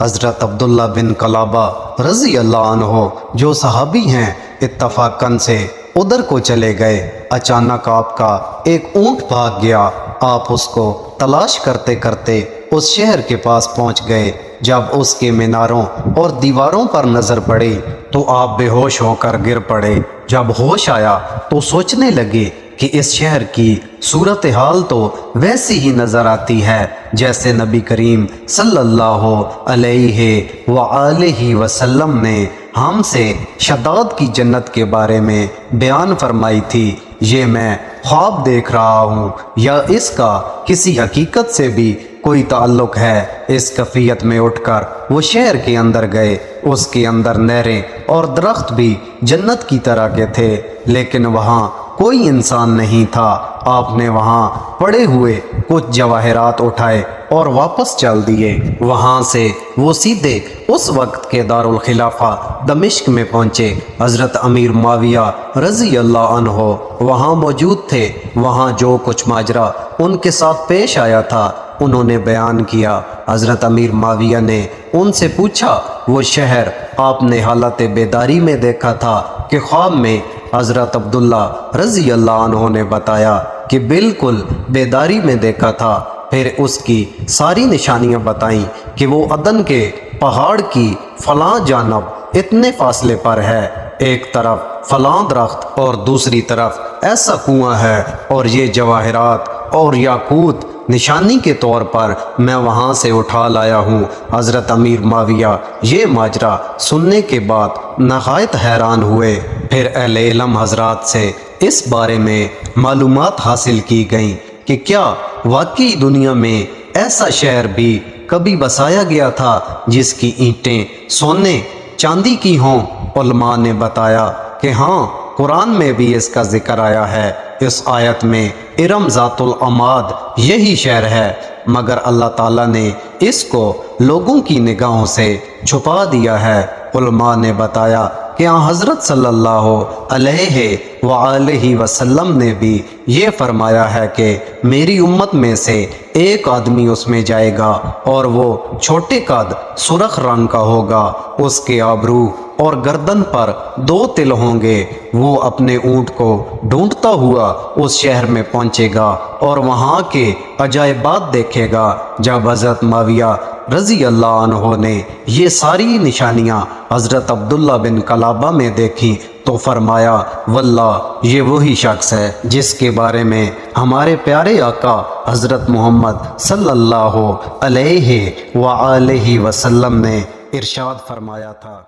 حضرت عبداللہ بن قلابہ رضی اللہ عنہ جو صحابی ہیں اتفاقاً سے ادھر کو چلے گئے۔ اچانک آپ کا ایک اونٹ بھاگ گیا۔ آپ اس کو تلاش کرتے کرتے اس شہر کے پاس پہنچ گئے۔ جب اس کے میناروں اور دیواروں پر نظر پڑی تو آپ بے ہوش ہو کر گر پڑے۔ جب ہوش آیا تو سوچنے لگے کہ اس شہر کی صورتحال تو ویسی ہی نظر آتی ہے جیسے نبی کریم صلی اللہ علیہ وآلہ وسلم نے ہم سے شداد کی جنت کے بارے میں بیان فرمائی تھی۔ یہ میں خواب دیکھ رہا ہوں یا اس کا کسی حقیقت سے بھی کوئی تعلق ہے؟ اس کیفیت میں اٹھ کر وہ شہر کے اندر گئے۔ اس کے اندر نہریں اور درخت بھی جنت کی طرح کے تھے، لیکن وہاں کوئی انسان نہیں تھا۔ آپ نے وہاں پڑے ہوئے کچھ جواہرات اٹھائے اور واپس چل دیے۔ وہاں سے وہ سیدھے اس وقت کے دارالخلافہ دمشق میں پہنچے۔ حضرت امیر معاویہ رضی اللہ عنہ وہاں موجود تھے۔ وہاں جو کچھ ماجرا ان کے ساتھ پیش آیا تھا انہوں نے بیان کیا۔ حضرت امیر معاویہ نے ان سے پوچھا، وہ شہر آپ نے حالت بیداری میں دیکھا تھا کہ خواب میں؟ حضرت عبداللہ رضی اللہ عنہ نے بتایا کہ بالکل بیداری میں دیکھا تھا۔ پھر اس کی ساری نشانیاں بتائیں کہ وہ عدن کے پہاڑ کی فلاں جانب اتنے فاصلے پر ہے، ایک طرف فلاں درخت اور دوسری طرف ایسا کنواں ہے، اور یہ جواہرات اور یاقوت نشانی کے طور پر میں وہاں سے اٹھا لایا ہوں۔ حضرت امیر معاویہ یہ ماجرا سننے کے بعد نہایت حیران ہوئے۔ پھر اہل علم حضرات سے اس بارے میں معلومات حاصل کی گئیں کہ کیا واقعی دنیا میں ایسا شہر بھی کبھی بسایا گیا تھا جس کی اینٹیں سونے چاندی کی ہوں؟ علماء نے بتایا کہ ہاں، قرآن میں بھی اس کا ذکر آیا ہے۔ اس آیت میں ارم ذات العماد یہی شہر ہے، مگر اللہ تعالیٰ نے اس کو لوگوں کی نگاہوں سے چھپا دیا ہے۔ علماء نے بتایا کہ حضرت صلی اللہ علیہ وآلہ وسلم نے بھی یہ فرمایا ہے کہ میری امت میں سے ایک آدمی اس میں جائے گا اور وہ چھوٹے قد سرخ رنگ کا ہوگا، اس کے ابرو اور گردن پر 2 تل ہوں گے۔ وہ اپنے اونٹ کو ڈھونڈتا ہوا اس شہر میں پہنچے گا اور وہاں کے عجائبات دیکھے گا۔ جب حضرت معاویہ رضی اللہ عنہ نے یہ ساری نشانیاں حضرت عبداللہ بن قلابہ میں دیکھی تو فرمایا، واللہ یہ وہی شخص ہے جس کے بارے میں ہمارے پیارے آقا حضرت محمد صلی اللہ علیہ وآلہ وسلم نے ارشاد فرمایا تھا۔